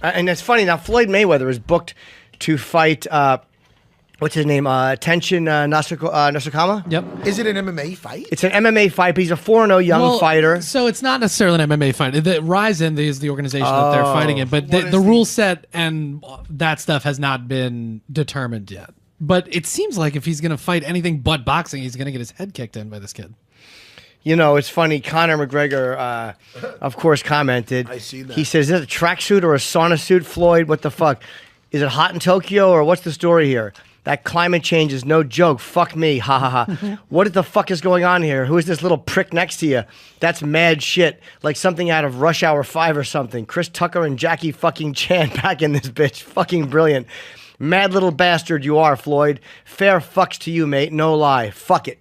And it's funny, now Floyd Mayweather is booked to fight, what's his name? Tenshin Nasukamwa? Yep. Is it an MMA fight? It's an MMA fight, but he's a 4-0 young fighter. So it's not necessarily an MMA fight. The Ryzen is the organization that they're fighting in, but the rule set and that stuff has not been determined yet. But it seems like if he's going to fight anything but boxing, he's going to get his head kicked in by this kid. You know, it's funny. Conor McGregor, of course, commented. I see that. He says, is it a tracksuit or a sauna suit, Floyd? What the fuck? Is it hot in Tokyo or what's the story here? That climate change is no joke. Fuck me. Ha ha ha. What the fuck is going on here? Who is this little prick next to you? That's mad shit. Like something out of Rush Hour 5 or something. Chris Tucker and Jackie fucking Chan back in this bitch. Fucking brilliant. Mad little bastard you are, Floyd. Fair fucks to you, mate. No lie. Fuck it.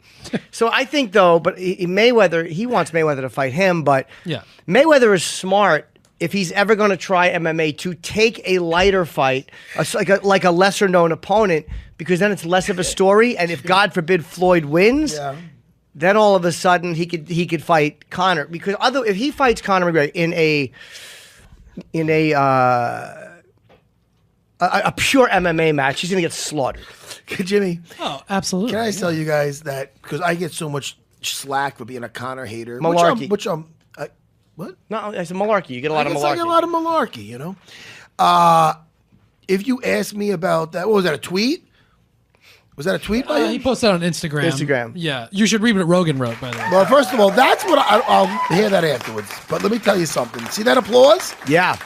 So I think, though, but Mayweather, he wants Mayweather to fight him, but Mayweather is smart if he's ever going to try MMA to take a lighter fight, like a lesser-known opponent, because then it's less of a story, and if, God forbid, Floyd wins, then all of a sudden he could fight Conor. Because if he fights Conor McGregor in a pure MMA match, he's going to get slaughtered. Jimmy. Oh, absolutely. Can I tell you guys that, because I get so much slack for being a Conor hater. Malarkey. What? No, it's a malarkey. You get a lot of malarkey. I get a lot of malarkey, you know? If you ask me about that, what was that, a tweet? Was that a tweet by him? He posted on Instagram. Instagram. Yeah. You should read what Rogan wrote, by the way. Well, first of all, that's what I'll hear that afterwards. But let me tell you something. See that applause? Yeah.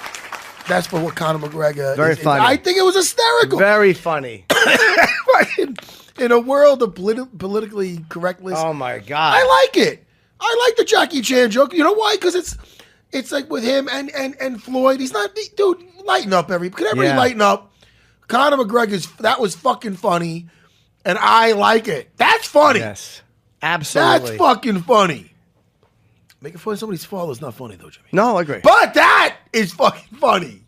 That's for what Conor McGregor Very is. funny. I think it was hysterical. Very funny. In a world of politically correctness. Oh, my God. I like it. I like the Jackie Chan joke. You know why? Because it's like with him and Floyd. He's not, dude, lighten up, Could everybody lighten up? Conor McGregor, that was fucking funny. And I like it. That's funny. Yes. Absolutely. That's fucking funny. Making fun of somebody's fall is not funny, though, Jimmy. No, I agree. But that is fucking funny.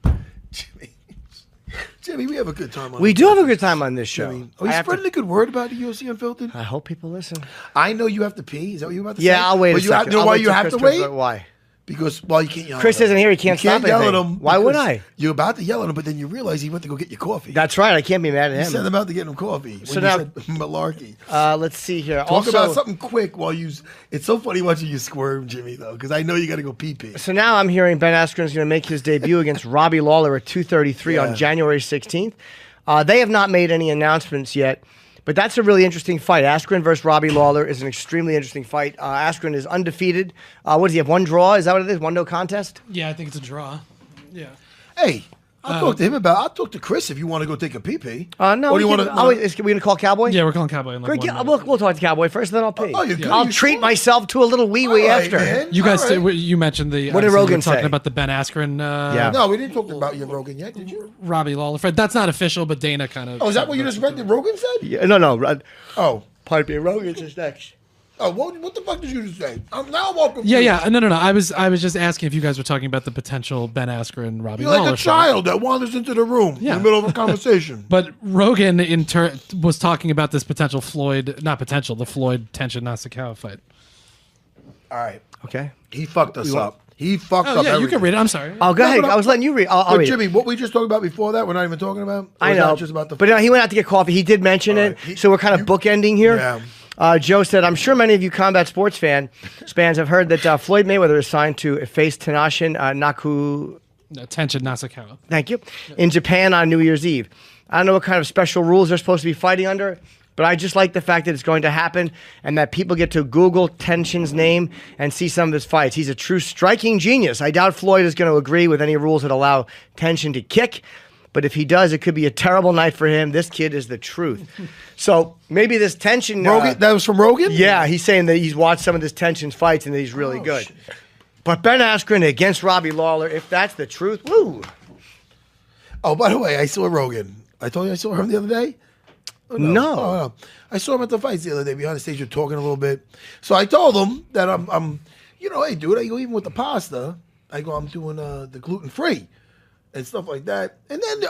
Jimmy, we have a good time on We do have a good time on this show. Jimmy, are you spreading a good word about the UFC Unfiltered? I hope people listen. I know you have to pee. Is that what you're about to say? Yeah, I'll wait a second. You know why you have to wait? Why? Because, well, you can't yell Chris at him. isn't here. He can't stop yell at anything. him. Why would I? You're about to yell at him, but then you realize he went to go get your coffee. That's right. I can't be mad at You him. sent him out to get him coffee. So when now, you said malarkey. Let's see here. Talk Also, about something quick while you. It's so funny watching you squirm, Jimmy, though, because I know you got to go pee. So now I'm hearing Ben Askren's going to make his debut against Robbie Lawler at 233 on January 16th. They have not made any announcements yet, but that's a really interesting fight. Askren versus Robbie Lawler is an extremely interesting fight. Askren is undefeated. What does he have? One draw? Is that what it is? One no contest? Yeah, I think it's a draw. Yeah. Hey, I'll talk to him about. I'll talk to Chris if you want to go take a pee. No. Or do you want to? Are we going to call Cowboy? Yeah, we're calling Cowboy. In like Great, 1 minute. we'll talk to Cowboy first, then I'll pee. I'll treat sure? myself to a little wee-wee after. Man. You guys, All right. you mentioned the. What did obviously Rogan we were talking say? about the Ben Askren. No, we didn't talk about your Rogan yet, did you? Robbie Lawler fight. That's not official, but Dana kind of. Oh, is that what you just read that Rogan said? Yeah, no. Oh. Pardon me. Rogan's is next. Oh, what the fuck did you just say? Now I'm all confused. Yeah. No. I was just asking if you guys were talking about the potential Ben Askren Robbie You're Lawler like a child that wanders into the room in the middle of a conversation. But Rogan in turn was talking about this potential the Floyd Tenshin Nasukamwa fight. All right. Okay. He fucked us up. He fucked up Yeah, everything. you can read it. I'm sorry. Oh, go ahead. I was letting you read. I'll read. Jimmy, what we just talked about before that, we're not even talking about? Or I is know. that just about the But he went out to get coffee. He did mention it. So we're kind of bookending here. Yeah. Joe said, I'm sure many of you combat sports fans have heard that Floyd Mayweather is signed to face Tenshin Tenshin Nasukamwa. Thank you. In Japan on New Year's Eve. I don't know what kind of special rules they're supposed to be fighting under, but I just like the fact that it's going to happen and that people get to Google Tenshin's name and see some of his fights. He's a true striking genius. I doubt Floyd is going to agree with any rules that allow Tenshin to kick. But if he does, it could be a terrible night for him. This kid is the truth. So maybe this Tenshin... Rogan, that was from Rogan? Yeah, he's saying that he's watched some of this Tenshin's fights and that he's really good. Shit. But Ben Askren against Robbie Lawler, if that's the truth, woo! Oh, by the way, I saw Rogan. I told you I saw him the other day? Oh, no. Oh, no. I saw him at the fights the other day behind the stage. We're talking a little bit. So I told him that I'm hey, dude, I go even with the pasta. I go, I'm doing the gluten-free. And stuff like that, and then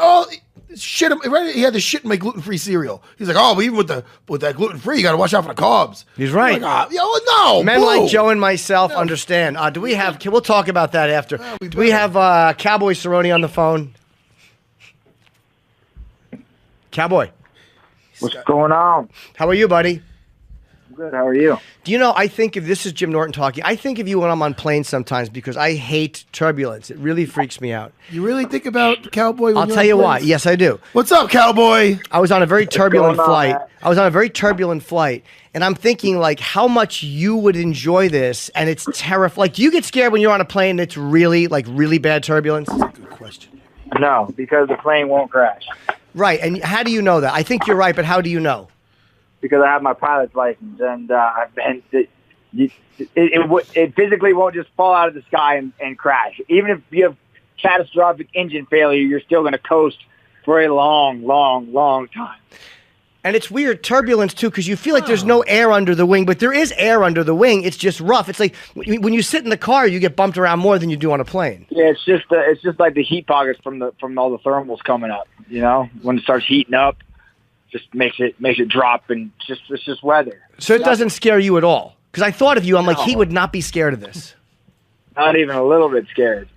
shit. Right, he had the shit in my gluten-free cereal. He's like, "Oh, but even with that gluten-free, you got to watch out for the carbs." He's right. Like, no. Men boo. like Joe and myself understand. Do we have? We'll talk about that after. Do we have Cowboy Cerrone on the phone? Cowboy. What's going on? How are you, buddy? Good. How are you? Do you know, I think if this is Jim Norton talking, I think of you when I'm on planes sometimes because I hate turbulence. It really freaks me out. You really think about Cowboy? I'll tell you why. Yes, I do. What's up, Cowboy? I was on a very turbulent going on, flight. Matt? I was on a very turbulent flight, and I'm thinking like how much you would enjoy this, and it's terrifying. Like, do you get scared when you're on a plane and it's really bad turbulence? Good question. No, because the plane won't crash. Right, and how do you know that? I think you're right, but how do you know? Because I have my pilot's license, and it physically won't just fall out of the sky and crash. Even if you have catastrophic engine failure, you're still going to coast for a long, long, long time. And it's weird, turbulence too, because you feel like there's no air under the wing, but there is air under the wing. It's just rough. It's like when you sit in the car, you get bumped around more than you do on a plane. Yeah, it's just like the heat pockets from all the thermals coming up. You know, when it starts heating up, just makes it drop, and it's just weather. So it doesn't scare you at all? Because I thought of you, I'm like, he would not be scared of this. Not even a little bit scared.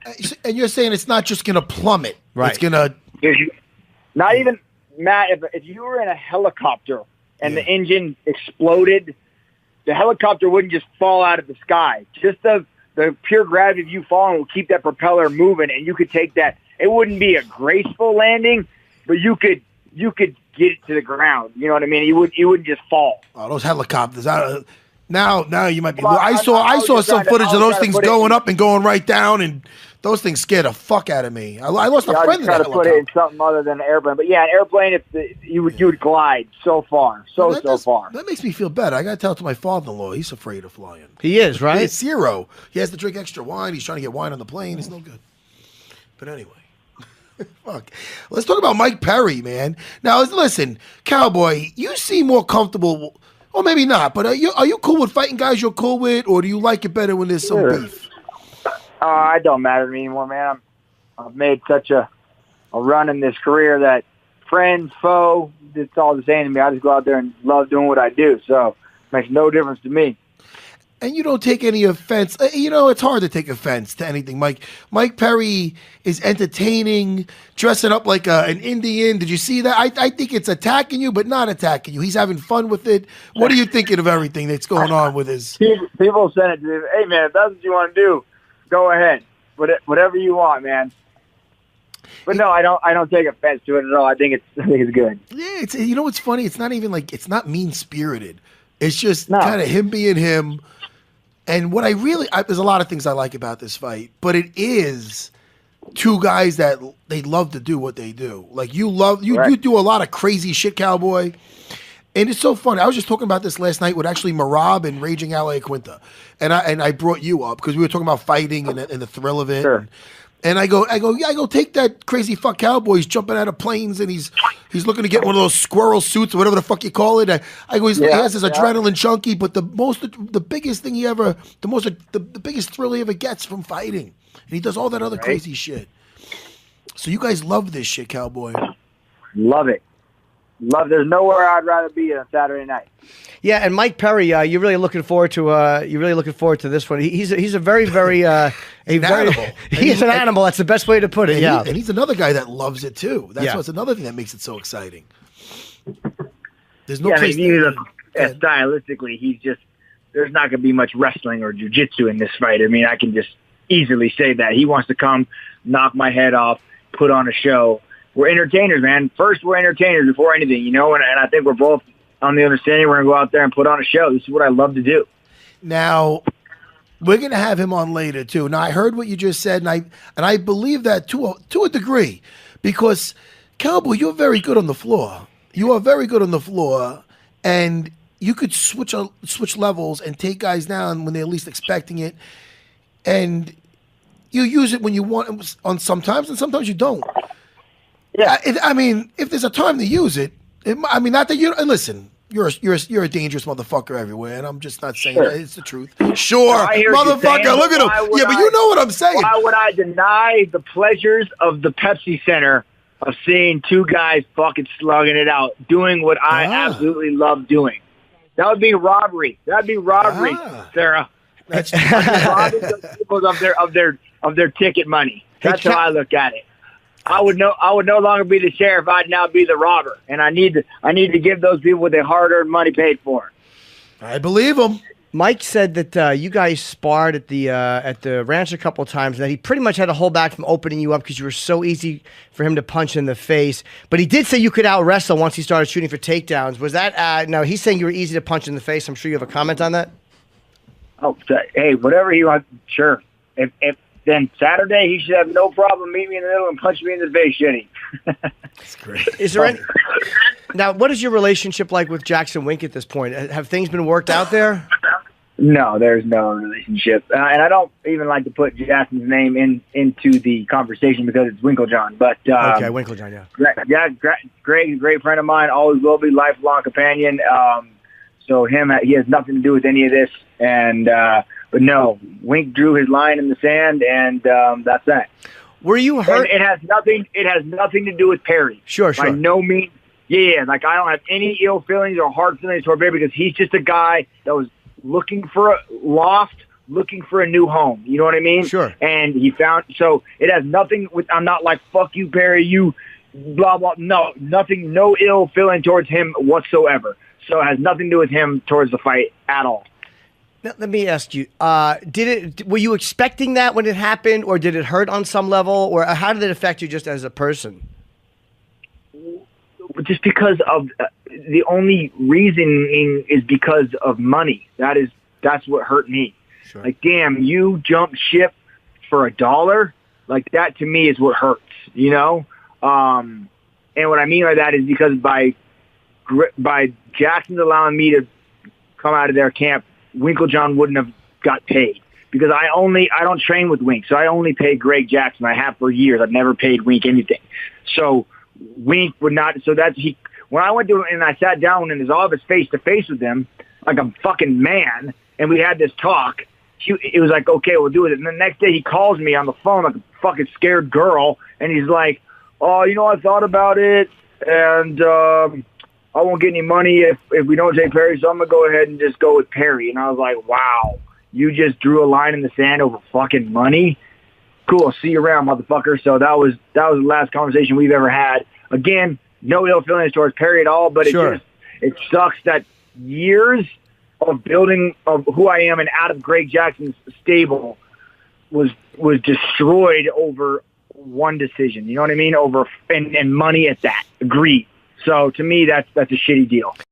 And you're saying it's not just going to plummet. Right. It's going to... Not even, Matt, if you were in a helicopter and the engine exploded, the helicopter wouldn't just fall out of the sky. Just the pure gravity of you falling will keep that propeller moving, and you could take that. It wouldn't be a graceful landing, but you could get it to the ground. You know what I mean? You wouldn't just fall. Oh, those helicopters. Now you might be... I saw some footage of those things going up and going right down, and those things scared the fuck out of me. I lost a friend in that helicopter. I try to put it in something other than an airplane. But yeah, an airplane, you would glide so far. So far. That makes me feel better. I got to tell it to my father-in-law. He's afraid of flying. He is, right? It's zero. He has to drink extra wine. He's trying to get wine on the plane. It's no good. But anyway. Fuck. Let's talk about Mike Perry, man. Now, listen, Cowboy, you seem more comfortable, or maybe not, but are you cool with fighting guys you're cool with, or do you like it better when there's some beef? It don't matter to me anymore, man. I've made such a run in this career that friends, foe, it's all the same to me. I just go out there and love doing what I do, so it makes no difference to me. And you don't take any offense. You know, it's hard to take offense to anything, Mike. Mike Perry is entertaining, dressing up like an Indian. Did you see that? I think it's attacking you, but not attacking you. He's having fun with it. What are you thinking of everything that's going on with his... People send it to me, hey, man, if that's what you want to do, go ahead. Whatever you want, man. But no, I don't take offense to it at all. I think it's good. Yeah, you know what's funny? It's not even like... It's not mean-spirited. It's just kind of him being him. And what there's a lot of things I like about this fight, but it is two guys that they love to do what they do. Like you do a lot of crazy shit, Cowboy. And it's so funny. I was just talking about this last night with actually Marab and Raging Ally Quinta. And I brought you up because we were talking about fighting and the thrill of it. Sure. And I go, take that crazy fuck Cowboy. He's jumping out of planes and he's looking to get one of those squirrel suits or whatever the fuck you call it. I go, he has this adrenaline junkie, but the biggest thing the biggest thrill he ever gets from fighting. And he does all that other crazy shit. So you guys love this shit, Cowboy. Love it. There's nowhere I'd rather be on Saturday night. Yeah, and Mike Perry, you're really looking forward to this one. He's a very animal. He is an animal. That's the best way to put it. And he's another guy that loves it too. That's what's another thing that makes it so exciting. There's no place. Stylistically, there's not going to be much wrestling or jiu-jitsu in this fight. I mean, I can just easily say that he wants to come, knock my head off, put on a show. We're entertainers, man. First, we're entertainers before anything, you know. And I think we're both on the understanding we're going to go out there and put on a show. This is what I love to do. Now, we're going to have him on later, too. Now, I heard what you just said, and I believe that to a degree, because, Cowboy, you're very good on the floor. You are very good on the floor, and you could switch levels and take guys down when they're least expecting it, and you use it when you want on sometimes, and sometimes you don't. Yeah, I mean, if there's a time to use it, not that you. And listen, you're a dangerous motherfucker everywhere, and I'm just not saying that. It's the truth. Sure, motherfucker. Look at him. Yeah, but you know what I'm saying. Why would I deny the pleasures of the Pepsi Center of seeing two guys fucking slugging it out, doing what I absolutely love doing? That would be robbery. That'd be robbery, Sarah. That's robbing the people of their ticket money. That's how I look at it. I would no longer be the sheriff. I'd now be the robber, and I need to give those people what their hard-earned money paid for. I believe him. Mike said that you guys sparred at the ranch a couple of times, and that he pretty much had to hold back from opening you up because you were so easy for him to punch in the face. But he did say you could out wrestle once he started shooting for takedowns. Was that no? He's saying you were easy to punch in the face. I'm sure you have a comment on that. Oh, hey, whatever he wants. Sure. If then Saturday he should have no problem meeting me in the middle and punch me in the face, should he? That's great. Is there any? Now, what is your relationship like with Jackson Wink at this point? Have things been worked out there? No, there's no relationship, and I don't even like to put Jackson's name into the conversation because it's Winklejohn. But okay, Winklejohn, yeah, great friend of mine, always will be, lifelong companion. So he has nothing to do with any of this, and but no, Wink drew his line in the sand, and that's that. Were you hurt? And it has nothing to do with Perry. Sure. By no means. Yeah, like I don't have any ill feelings or hard feelings toward Perry because he's just a guy that was looking for a loft, looking for a new home. You know what I mean? Sure. And he found, so it has nothing with, I'm not like, fuck you, Perry, you blah, blah. No, nothing, no ill feeling towards him whatsoever. So it has nothing to do with him towards the fight at all. Now, let me ask you, were you expecting that when it happened, or did it hurt on some level, or how did it affect you just as a person? Just because of the only reasoning is because of money. That's what hurt me. Sure. Like, damn, you jumped ship for $1. Like, that to me is what hurts, you know? And what I mean by that is because by Jackson's allowing me to come out of their camp, Winklejohn wouldn't have got paid because I don't train with Wink. So I only pay Greg Jackson. I have for years. I've never paid Wink anything. So Wink would not. So when I went to and I sat down in his office face to face with him, like a fucking man, and we had this talk, it was like, okay, we'll do it. And the next day he calls me on the phone like a fucking scared girl, and he's like, oh, I thought about it, and I won't get any money if we don't take Perry, so I'm going to go ahead and just go with Perry. And I was like, wow, you just drew a line in the sand over fucking money? Cool, see you around, motherfucker. So that was the last conversation we've ever had. Again, no ill feelings towards Perry at all, but sure. It sucks that years of building of who I am and out of Greg Jackson's stable was destroyed over one decision. You know what I mean? Over and money at that. Greed. So to me, that's a shitty deal.